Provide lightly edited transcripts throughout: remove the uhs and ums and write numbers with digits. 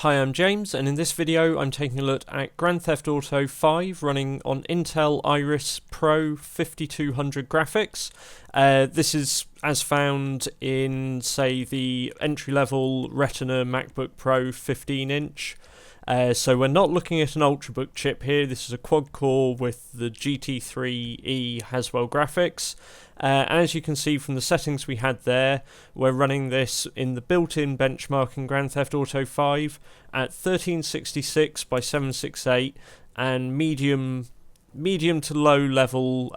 Hi, I'm James, and in this video I'm taking a look at Grand Theft Auto 5 running on Intel Iris Pro 5200 graphics. This is as found in, say, the entry-level Retina MacBook Pro 15-inch. So we're not looking at an Ultrabook chip here. This is a quad-core with the GT3E Haswell graphics. And as you can see from the settings we had there, we're running this in the built-in benchmark in Grand Theft Auto 5 at 1366 by 768 and medium to low level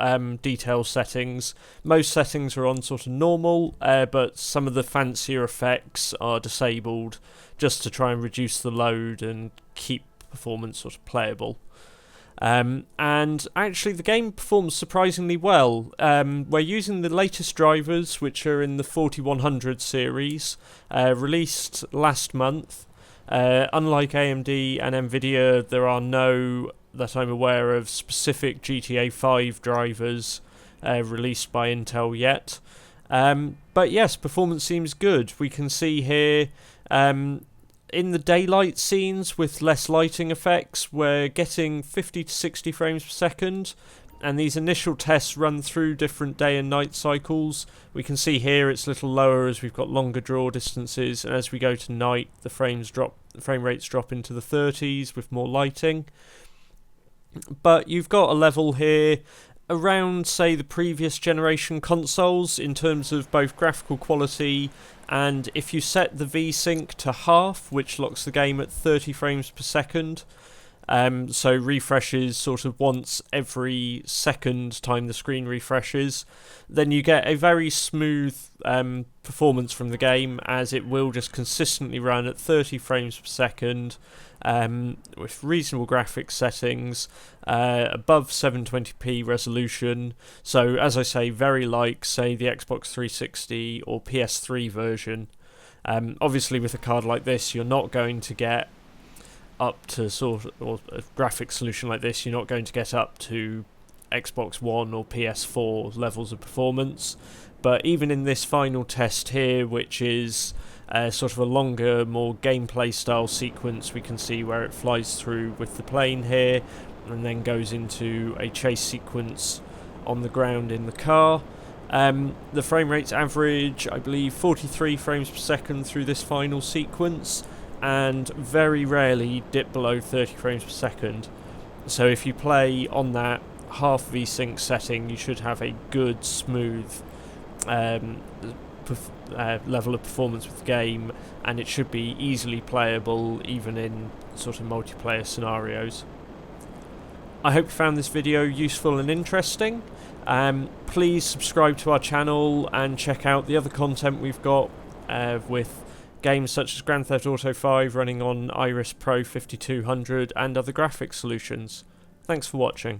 detail settings. Most settings are on sort of normal, but some of the fancier effects are disabled just to try and reduce the load and keep performance sort of playable. And actually the game performs surprisingly well. We're using the latest drivers, which are in the 4100 series, released last month. Unlike AMD and Nvidia, there are no, that I'm aware of, specific GTA 5 drivers released by Intel yet. But yes, performance seems good. We can see here in the daylight scenes with less lighting effects, we're getting 50 to 60 frames per second, and these initial tests run through different day and night cycles. We can see here it's a little lower as we've got longer draw distances, and as we go to night the frame rates drop into the 30s with more lighting. But you've got a level here around, say, the previous generation consoles in terms of both graphical quality, and if you set the VSync to half, which locks the game at 30 frames per second, so refreshes sort of once every second time the screen refreshes, then you get a very smooth performance from the game, as it will just consistently run at 30 frames per second with reasonable graphics settings, above 720p resolution. So as I say, very like, say, the Xbox 360 or PS3 version. Obviously with a card like this you're not going to get up to sort of, or a graphics solution like this, you're not going to get up to Xbox One or PS4 levels of performance. But even in this final test here, which is sort of a longer, more gameplay style sequence, we can see where it flies through with the plane here and then goes into a chase sequence on the ground in the car. The frame rates average, I believe, 43 frames per second through this final sequence, and very rarely dip below 30 frames per second. So if you play on that half VSync setting, you should have a good, smooth level of performance with the game, and it should be easily playable even in sort of multiplayer scenarios. I hope you found this video useful and interesting. Please subscribe to our channel and check out the other content we've got with games such as Grand Theft Auto 5 running on Iris Pro 5200 and other graphics solutions. Thanks for watching.